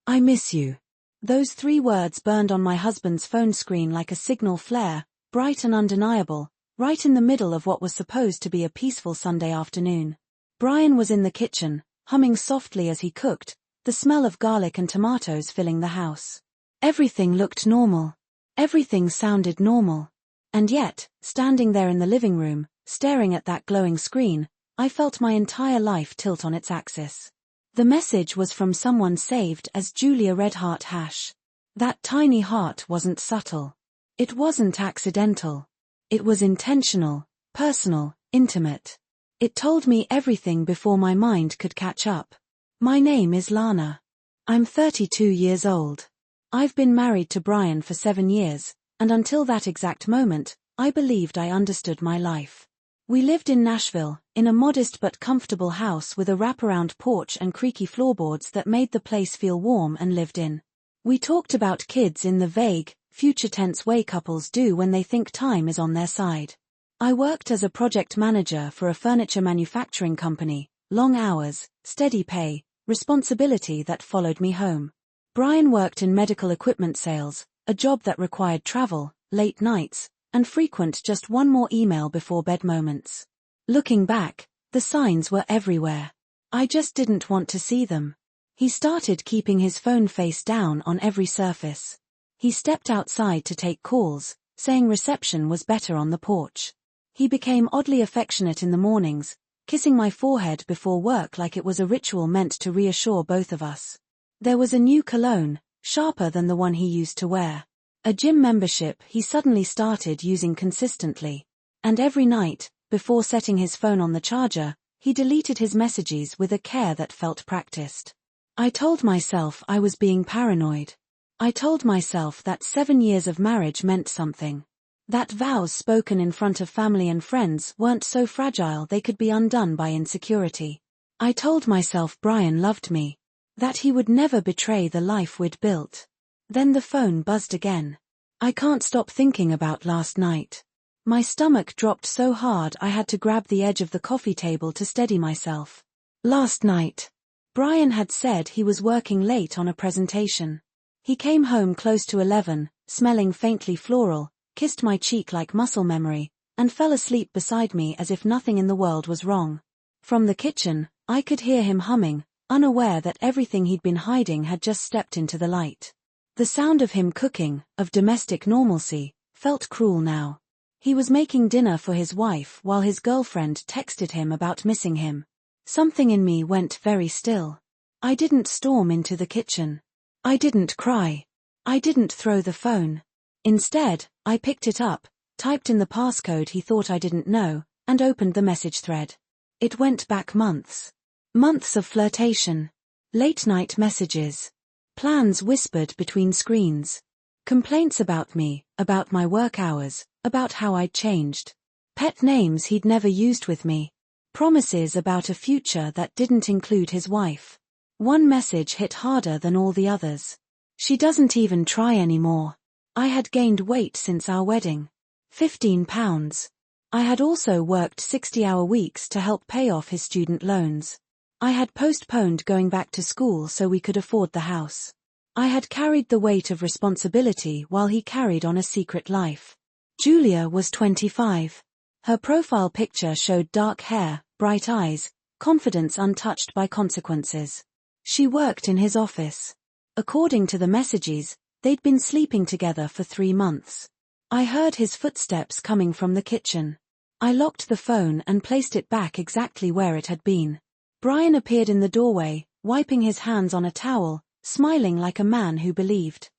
I miss you. Those 3 words burned on my husband's phone screen like a signal flare, bright and undeniable, right in the middle of what was supposed to be a peaceful Sunday afternoon. Brian was in the kitchen, humming softly as he cooked, the smell of garlic and tomatoes filling the house. Everything looked normal. Everything sounded normal. And yet, standing there in the living room, staring at that glowing screen, I felt my entire life tilt on its axis. The message was from someone saved as Julia Redheart Hash. That tiny heart wasn't subtle. It wasn't accidental. It was intentional, personal, intimate. It told me everything before my mind could catch up. My name is Lana. I'm 32 years old. I've been married to Brian for 7 years, and until that exact moment, I believed I understood my life. We lived in Nashville, in a modest but comfortable house with a wraparound porch and creaky floorboards that made the place feel warm and lived in. We talked about kids in the vague, future tense way couples do when they think time is on their side. I worked as a project manager for a furniture manufacturing company, long hours, steady pay, responsibility that followed me home. Brian worked in medical equipment sales, a job that required travel, late nights, and frequent just one more email before bed moments. Looking back, the signs were everywhere. I just didn't want to see them. He started keeping his phone face down on every surface. He stepped outside to take calls, saying reception was better on the porch. He became oddly affectionate in the mornings, kissing my forehead before work like it was a ritual meant to reassure both of us. There was a new cologne, sharper than the one he used to wear. A gym membership he suddenly started using consistently. And every night, before setting his phone on the charger, he deleted his messages with a care that felt practiced. I told myself I was being paranoid. I told myself that 7 years of marriage meant something. That vows spoken in front of family and friends weren't so fragile they could be undone by insecurity. I told myself Brian loved me. That he would never betray the life we'd built. Then the phone buzzed again. I can't stop thinking about last night. My stomach dropped so hard I had to grab the edge of the coffee table to steady myself. Last night. Brian had said he was working late on a presentation. He came home close to 11, smelling faintly floral, kissed my cheek like muscle memory, and fell asleep beside me as if nothing in the world was wrong. From the kitchen, I could hear him humming, unaware that everything he'd been hiding had just stepped into the light. The sound of him cooking, of domestic normalcy, felt cruel now. He was making dinner for his wife while his girlfriend texted him about missing him. Something in me went very still. I didn't storm into the kitchen. I didn't cry. I didn't throw the phone. Instead, I picked it up, typed in the passcode he thought I didn't know, and opened the message thread. It went back months. Months of flirtation. Late-night messages. Plans whispered between screens. Complaints about me, about my work hours, about how I'd changed. Pet names he'd never used with me. Promises about a future that didn't include his wife. One message hit harder than all the others. She doesn't even try anymore. I had gained weight since our wedding. 15 pounds. I had also worked 60-hour weeks to help pay off his student loans. I had postponed going back to school so we could afford the house. I had carried the weight of responsibility while he carried on a secret life. Julia was 25. Her profile picture showed dark hair, bright eyes, confidence untouched by consequences. She worked in his office. According to the messages, they'd been sleeping together for 3 months. I heard his footsteps coming from the kitchen. I locked the phone and placed it back exactly where it had been. Brian appeared in the doorway, wiping his hands on a towel, smiling like a man who believed.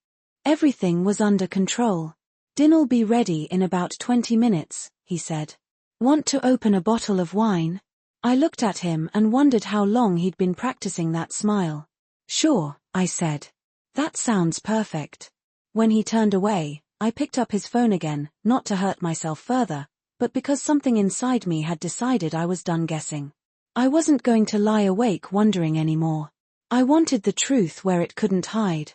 Everything was under control. Dinner'll be ready in about 20 minutes, he said. Want to open a bottle of wine? I looked at him and wondered how long he'd been practicing that smile. Sure, I said. That sounds perfect. When he turned away, I picked up his phone again, not to hurt myself further, but because something inside me had decided I was done guessing. I wasn't going to lie awake wondering anymore. I wanted the truth where it couldn't hide.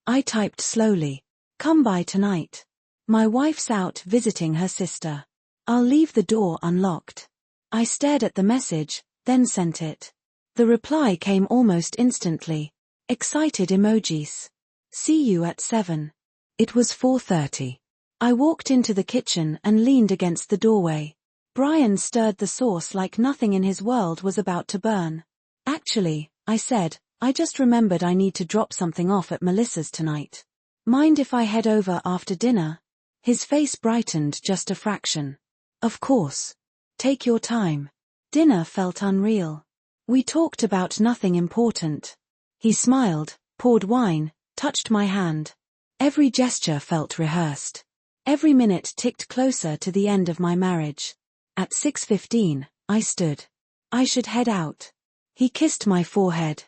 I typed slowly. Come by tonight. My wife's out visiting her sister. I'll leave the door unlocked. I stared at the message, then sent it. The reply came almost instantly. Excited emojis. See you at 7. It was 4:30. I walked into the kitchen and leaned against the doorway. Brian stirred the sauce like nothing in his world was about to burn. Actually, I said, I just remembered I need to drop something off at Melissa's tonight. Mind if I head over after dinner? His face brightened just a fraction. Of course. Take your time. Dinner felt unreal. We talked about nothing important. He smiled, poured wine, touched my hand. Every gesture felt rehearsed. Every minute ticked closer to the end of my marriage. At 6:15, I stood. I should head out. He kissed my forehead.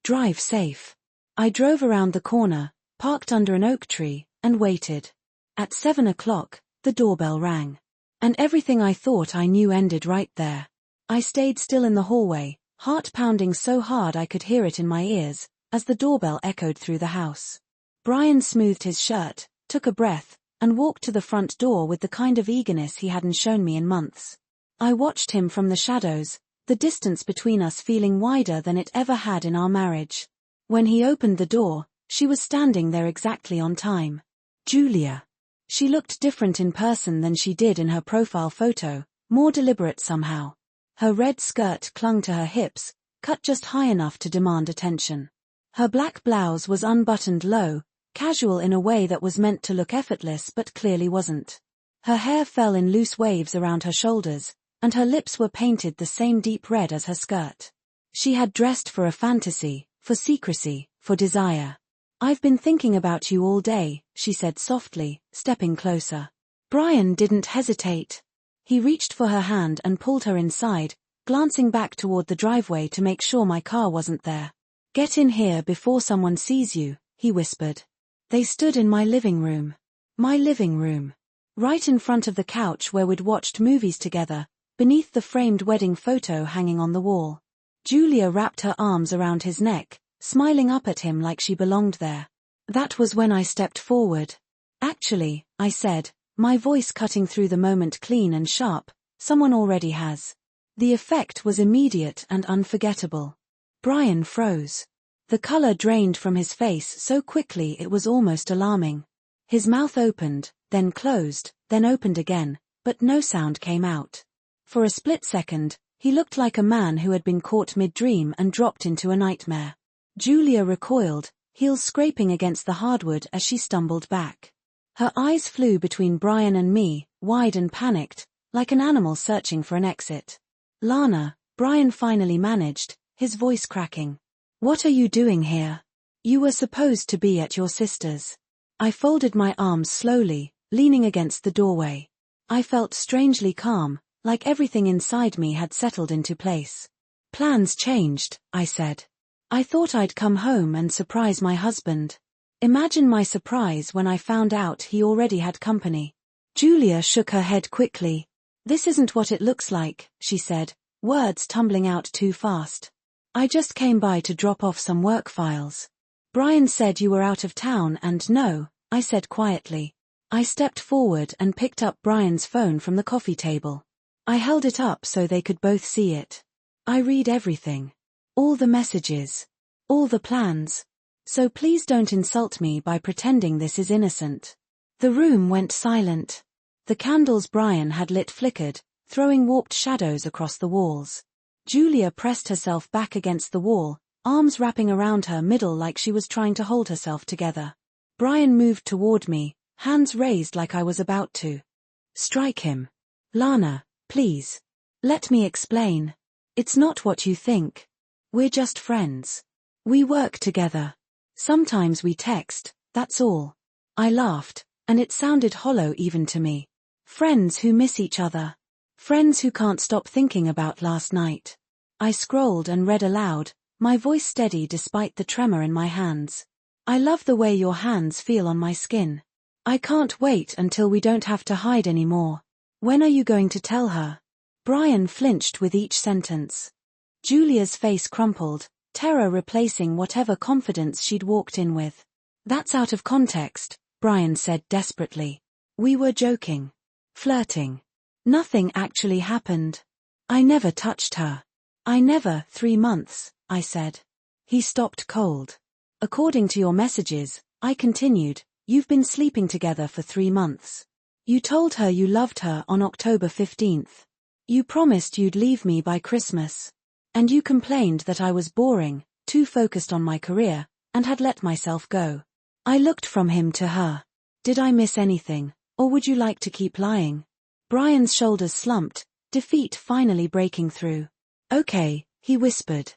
Drive safe. I drove around the corner, parked under an oak tree, and waited. At 7 o'clock, the doorbell rang. And everything I thought I knew ended right there. I stayed still in the hallway, heart pounding so hard I could hear it in my ears, as the doorbell echoed through the house. Brian smoothed his shirt, took a breath, and walked to the front door with the kind of eagerness he hadn't shown me in months. I watched him from the shadows, the distance between us feeling wider than it ever had in our marriage. When he opened the door, she was standing there exactly on time. Julia. She looked different in person than she did in her profile photo, more deliberate somehow. Her red skirt clung to her hips, cut just high enough to demand attention. Her black blouse was unbuttoned low, casual in a way that was meant to look effortless but clearly wasn't. Her hair fell in loose waves around her shoulders, and her lips were painted the same deep red as her skirt. She had dressed for a fantasy, for secrecy, for desire. I've been thinking about you all day, she said softly, stepping closer. Brian didn't hesitate. He reached for her hand and pulled her inside, glancing back toward the driveway to make sure my car wasn't there. Get in here before someone sees you, he whispered. They stood in my living room. My living room. Right in front of the couch where we'd watched movies together, beneath the framed wedding photo hanging on the wall. Julia wrapped her arms around his neck, smiling up at him like she belonged there. That was when I stepped forward. Actually, I said, my voice cutting through the moment clean and sharp, someone already has. The effect was immediate and unforgettable. Brian froze. The color drained from his face so quickly it was almost alarming. His mouth opened, then closed, then opened again, but no sound came out. For a split second, he looked like a man who had been caught mid-dream and dropped into a nightmare. Julia recoiled, heels scraping against the hardwood as she stumbled back. Her eyes flew between Brian and me, wide and panicked, like an animal searching for an exit. Lana, Brian finally managed, his voice cracking. What are you doing here? You were supposed to be at your sister's. I folded my arms slowly, leaning against the doorway. I felt strangely calm, like everything inside me had settled into place. Plans changed, I said. I thought I'd come home and surprise my husband. Imagine my surprise when I found out he already had company. Julia shook her head quickly. This isn't what it looks like, she said, words tumbling out too fast. I just came by to drop off some work files. Brian said you were out of town and no, I said quietly. I stepped forward and picked up Brian's phone from the coffee table. I held it up so they could both see it. I read everything. All the messages. All the plans. So please don't insult me by pretending this is innocent. The room went silent. The candles Brian had lit flickered, throwing warped shadows across the walls. Julia pressed herself back against the wall, arms wrapping around her middle like she was trying to hold herself together. Brian moved toward me, hands raised like I was about to strike him. Lana, please. Let me explain. It's not what you think. We're just friends. We work together. Sometimes we text, that's all. I laughed, and it sounded hollow even to me. Friends who miss each other. Friends who can't stop thinking about last night. I scrolled and read aloud, my voice steady despite the tremor in my hands. I love the way your hands feel on my skin. I can't wait until we don't have to hide anymore. When are you going to tell her? Brian flinched with each sentence. Julia's face crumpled, terror replacing whatever confidence she'd walked in with. That's out of context, Brian said desperately. We were joking. Flirting. Nothing actually happened. I never touched her. I never, 3 months, I said. He stopped cold. According to your messages, I continued, you've been sleeping together for 3 months. You told her you loved her on October 15th. You promised you'd leave me by Christmas. And you complained that I was boring, too focused on my career, and had let myself go. I looked from him to her. Did I miss anything, or would you like to keep lying? Brian's shoulders slumped, defeat finally breaking through. Okay, he whispered.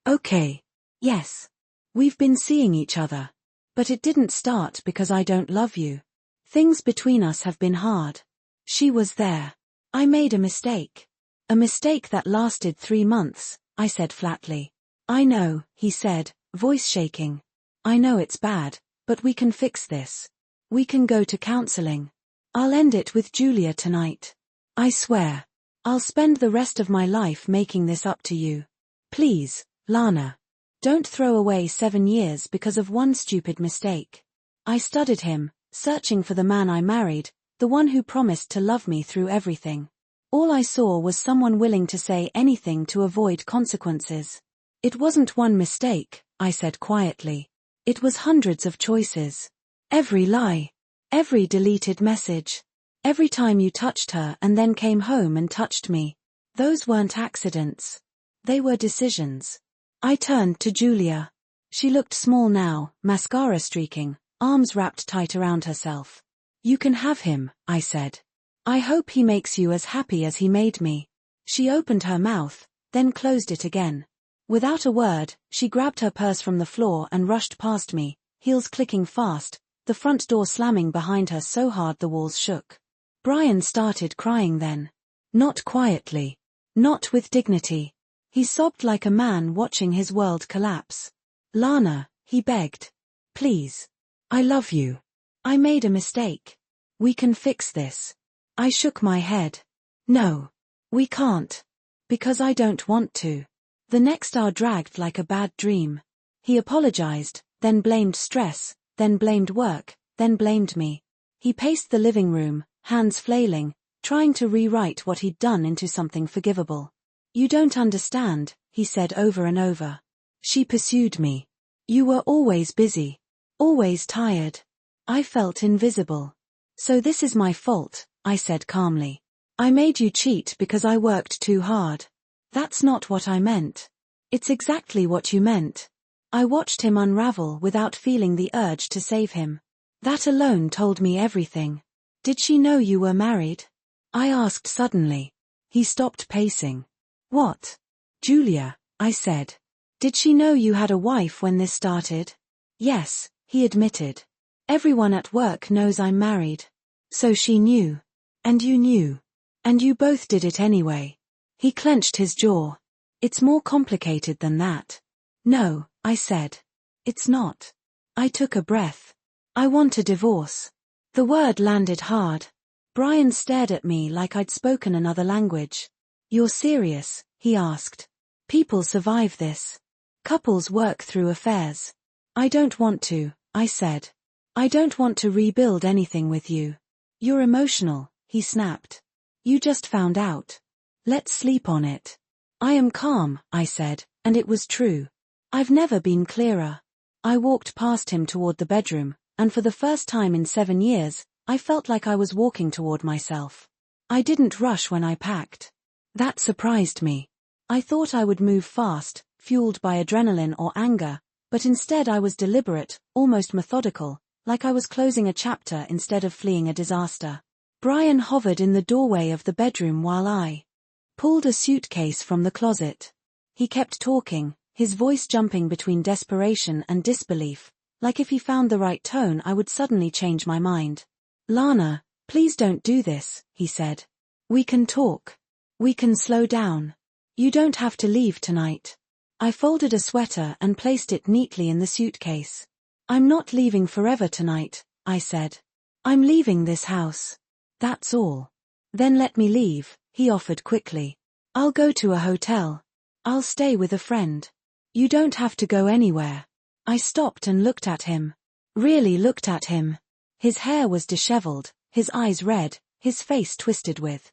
Okay. Yes. We've been seeing each other. But it didn't start because I don't love you. Things between us have been hard. She was there. I made a mistake. A mistake that lasted 3 months, I said flatly. I know, he said, voice shaking. I know it's bad, but we can fix this. We can go to counseling. I'll end it with Julia tonight. I swear. I'll spend the rest of my life making this up to you. Please, Lana. Don't throw away 7 years because of one stupid mistake. I studied him, searching for the man I married, the one who promised to love me through everything. All I saw was someone willing to say anything to avoid consequences. It wasn't one mistake, I said quietly. It was hundreds of choices. Every lie. Every deleted message. Every time you touched her and then came home and touched me. Those weren't accidents. They were decisions. I turned to Julia. She looked small now, mascara streaking, arms wrapped tight around herself. You can have him, I said. I hope he makes you as happy as he made me. She opened her mouth, then closed it again. Without a word, she grabbed her purse from the floor and rushed past me, heels clicking fast, the front door slamming behind her so hard the walls shook. Brian started crying then. Not quietly. Not with dignity. He sobbed like a man watching his world collapse. Lana, he begged. Please. I love you. I made a mistake. We can fix this. I shook my head. No. We can't. Because I don't want to. The next hour dragged like a bad dream. He apologized, then blamed stress, then blamed work, then blamed me. He paced the living room, hands flailing, trying to rewrite what he'd done into something forgivable. You don't understand, he said over and over. She pursued me. You were always busy. Always tired. I felt invisible. So this is my fault, I said calmly. I made you cheat because I worked too hard. That's not what I meant. It's exactly what you meant. I watched him unravel without feeling the urge to save him. That alone told me everything. Did she know you were married? I asked suddenly. He stopped pacing. What? Julia, I said. Did she know you had a wife when this started? Yes, he admitted. Everyone at work knows I'm married. So she knew. And you knew. And you both did it anyway. He clenched his jaw. It's more complicated than that. No, I said. It's not. I took a breath. I want a divorce. The word landed hard. Brian stared at me like I'd spoken another language. You're serious? He asked. People survive this. Couples work through affairs. I don't want to, I said. I don't want to rebuild anything with you. You're emotional, he snapped. You just found out. Let's sleep on it. I am calm, I said, and it was true. I've never been clearer. I walked past him toward the bedroom, and for the first time in 7 years, I felt like I was walking toward myself. I didn't rush when I packed. That surprised me. I thought I would move fast, fueled by adrenaline or anger, but instead I was deliberate, almost methodical, like I was closing a chapter instead of fleeing a disaster. Brian hovered in the doorway of the bedroom while I pulled a suitcase from the closet. He kept talking, his voice jumping between desperation and disbelief, like if he found the right tone I would suddenly change my mind. Lana, please don't do this, he said. We can talk. We can slow down. You don't have to leave tonight. I folded a sweater and placed it neatly in the suitcase. I'm not leaving forever tonight, I said. I'm leaving this house. That's all. Then let me leave, he offered quickly. I'll go to a hotel. I'll stay with a friend. You don't have to go anywhere. I stopped and looked at him. Really looked at him. His hair was disheveled, his eyes red, his face twisted with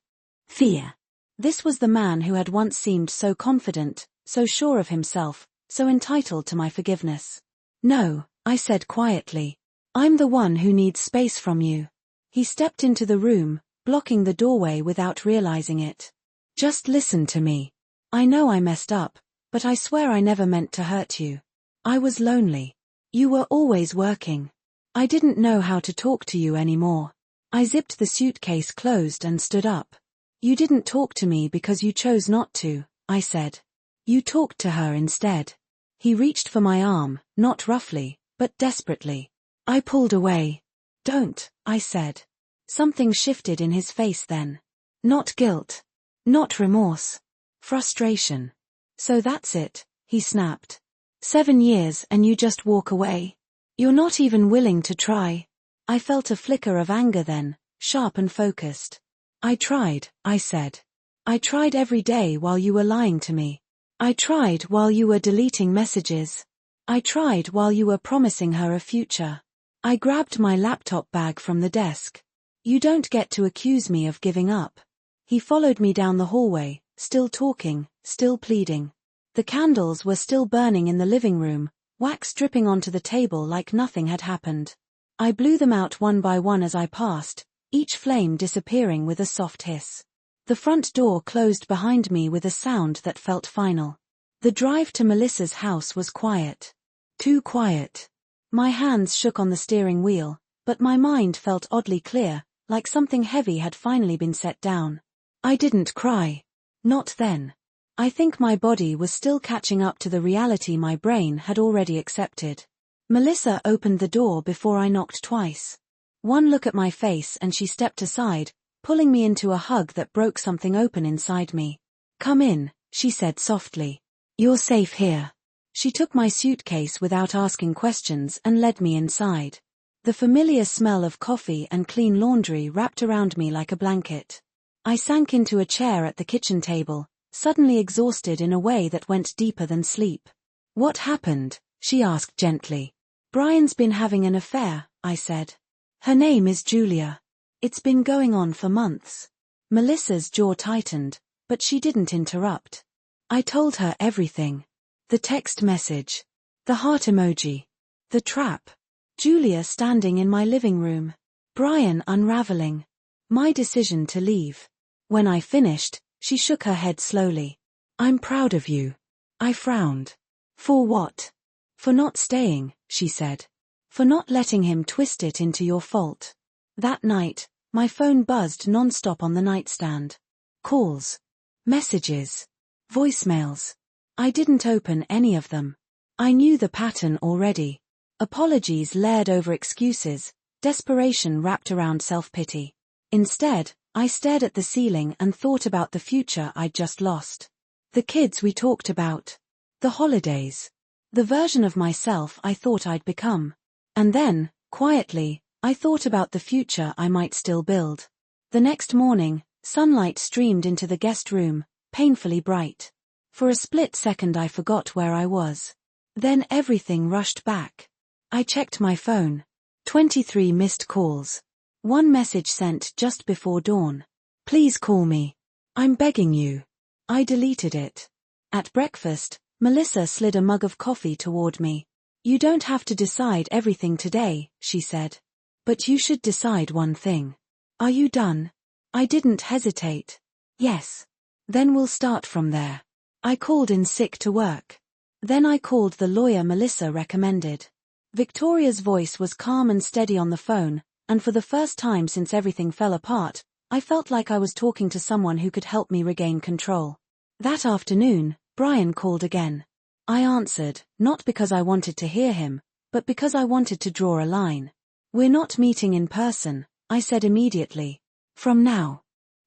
fear. This was the man who had once seemed so confident, so sure of himself, so entitled to my forgiveness. No, I said quietly. I'm the one who needs space from you. He stepped into the room, blocking the doorway without realizing it. Just listen to me. I know I messed up, but I swear I never meant to hurt you. I was lonely. You were always working. I didn't know how to talk to you anymore. I zipped the suitcase closed and stood up. You didn't talk to me because you chose not to, I said. You talked to her instead. He reached for my arm, not roughly, but desperately. I pulled away. Don't, I said. Something shifted in his face then. Not guilt. Not remorse. Frustration. So that's it, he snapped. 7 years and you just walk away. You're not even willing to try. I felt a flicker of anger then, sharp and focused. I tried, I said. I tried every day while you were lying to me. I tried while you were deleting messages. I tried while you were promising her a future. I grabbed my laptop bag from the desk. You don't get to accuse me of giving up. He followed me down the hallway, still talking, still pleading. The candles were still burning in the living room, wax dripping onto the table like nothing had happened. I blew them out one by one as I passed, each flame disappearing with a soft hiss. The front door closed behind me with a sound that felt final. The drive to Melissa's house was quiet. Too quiet. My hands shook on the steering wheel, but my mind felt oddly clear, like something heavy had finally been set down. I didn't cry. Not then. I think my body was still catching up to the reality my brain had already accepted. Melissa opened the door before I knocked twice. One look at my face and she stepped aside, pulling me into a hug that broke something open inside me. Come in, she said softly. You're safe here. She took my suitcase without asking questions and led me inside. The familiar smell of coffee and clean laundry wrapped around me like a blanket. I sank into a chair at the kitchen table, suddenly exhausted in a way that went deeper than sleep. What happened? She asked gently. Brian's been having an affair, I said. Her name is Julia. It's been going on for months. Melissa's jaw tightened, but she didn't interrupt. I told her everything. The text message. The heart emoji. The trap. Julia standing in my living room. Brian unraveling. My decision to leave. When I finished, she shook her head slowly. I'm proud of you. I frowned. For what? For not staying, she said. For not letting him twist it into your fault. That night, my phone buzzed non-stop on the nightstand. Calls. Messages. Voicemails. I didn't open any of them. I knew the pattern already. Apologies layered over excuses, desperation wrapped around self-pity. Instead, I stared at the ceiling and thought about the future I'd just lost. The kids we talked about. The holidays. The version of myself I thought I'd become. And then, quietly, I thought about the future I might still build. The next morning, sunlight streamed into the guest room, painfully bright. For a split second I forgot where I was. Then everything rushed back. I checked my phone. 23 missed calls. One message sent just before dawn. Please call me. I'm begging you. I deleted it. At breakfast, Melissa slid a mug of coffee toward me. You don't have to decide everything today, she said. But you should decide one thing. Are you done? I didn't hesitate. Yes. Then we'll start from there. I called in sick to work. Then I called the lawyer Melissa recommended. Victoria's voice was calm and steady on the phone, and for the first time since everything fell apart, I felt like I was talking to someone who could help me regain control. That afternoon, Brian called again. I answered, not because I wanted to hear him, but because I wanted to draw a line. We're not meeting in person, I said immediately. From now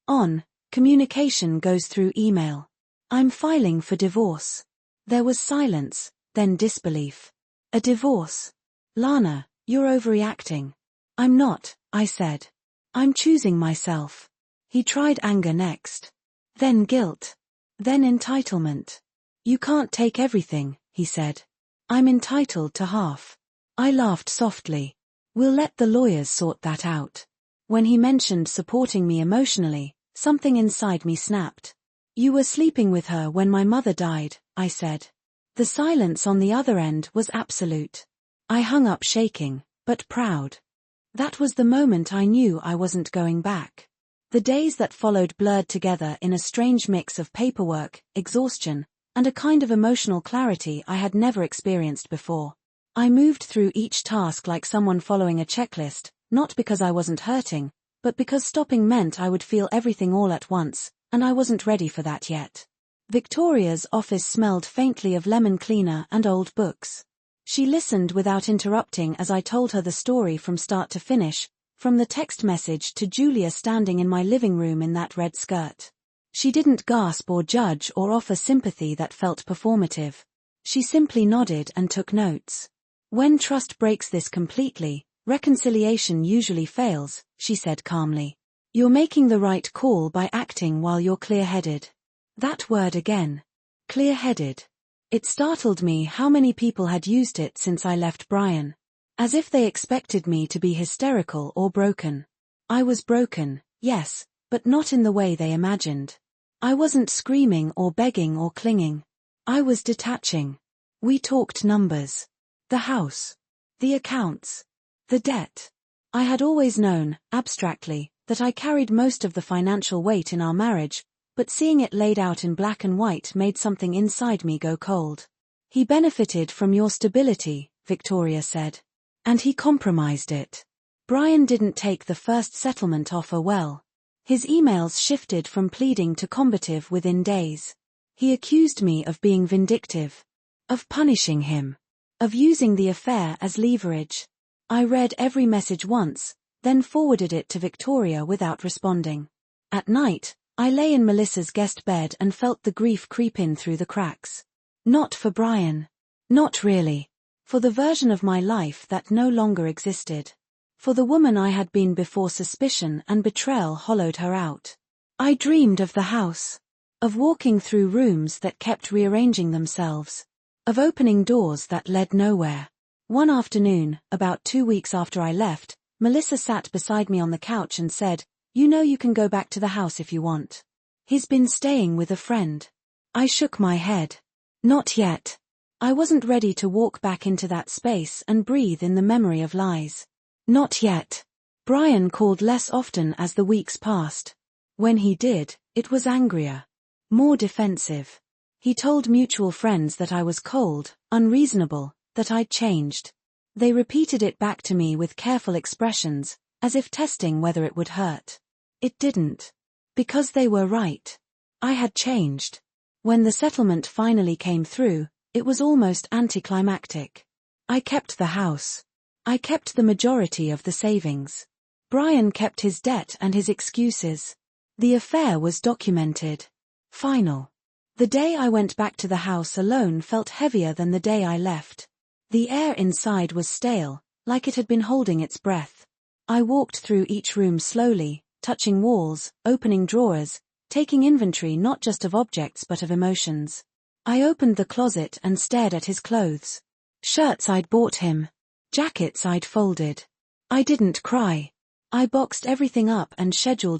on, communication goes through email. I'm filing for divorce. There was silence, then disbelief. A divorce? Lana, you're overreacting. I'm not, I said. I'm choosing myself. He tried anger next. Then guilt. Then entitlement. You can't take everything, he said. I'm entitled to half. I laughed softly. We'll let the lawyers sort that out. When he mentioned supporting me emotionally, something inside me snapped. You were sleeping with her when my mother died, I said. The silence on the other end was absolute. I hung up shaking, but proud. That was the moment I knew I wasn't going back. The days that followed blurred together in a strange mix of paperwork, exhaustion, and a kind of emotional clarity I had never experienced before. I moved through each task like someone following a checklist, not because I wasn't hurting, but because stopping meant I would feel everything all at once, and I wasn't ready for that yet. Victoria's office smelled faintly of lemon cleaner and old books. She listened without interrupting as I told her the story from start to finish, from the text message to Julia standing in my living room in that red skirt. She didn't gasp or judge or offer sympathy that felt performative. She simply nodded and took notes. When trust breaks this completely, reconciliation usually fails, she said calmly. You're making the right call by acting while you're clear-headed. That word again. Clear-headed. It startled me how many people had used it since I left Brian. As if they expected me to be hysterical or broken. I was broken, yes, but not in the way they imagined. I wasn't screaming or begging or clinging. I was detaching. We talked numbers. The house. The accounts. The debt. I had always known, abstractly, that I carried most of the financial weight in our marriage, but seeing it laid out in black and white made something inside me go cold. He benefited from your stability, Victoria said. And he compromised it. Brian didn't take the first settlement offer well. His emails shifted from pleading to combative within days. He accused me of being vindictive. Of punishing him. Of using the affair as leverage. I read every message once, then forwarded it to Victoria without responding. At night, I lay in Melissa's guest bed and felt the grief creep in through the cracks. Not for Brian. Not really. For the version of my life that no longer existed. For the woman I had been before suspicion and betrayal hollowed her out. I dreamed of the house. Of walking through rooms that kept rearranging themselves. Of opening doors that led nowhere. One afternoon, about 2 weeks after I left, Melissa sat beside me on the couch and said, "You know you can go back to the house if you want. He's been staying with a friend." I shook my head. Not yet. I wasn't ready to walk back into that space and breathe in the memory of lies. Not yet. Brian called less often as the weeks passed. When he did, it was angrier. More defensive. He told mutual friends that I was cold, unreasonable, that I'd changed. They repeated it back to me with careful expressions, as if testing whether it would hurt. It didn't. Because they were right. I had changed. When the settlement finally came through, it was almost anticlimactic. I kept the house. I kept the majority of the savings. Brian kept his debt and his excuses. The affair was documented. Final. The day I went back to the house alone felt heavier than the day I left. The air inside was stale, like it had been holding its breath. I walked through each room slowly, touching walls, opening drawers, taking inventory not just of objects but of emotions. I opened the closet and stared at his clothes. Shirts I'd bought him. Jackets I'd folded. I didn't cry. I boxed everything up and scheduled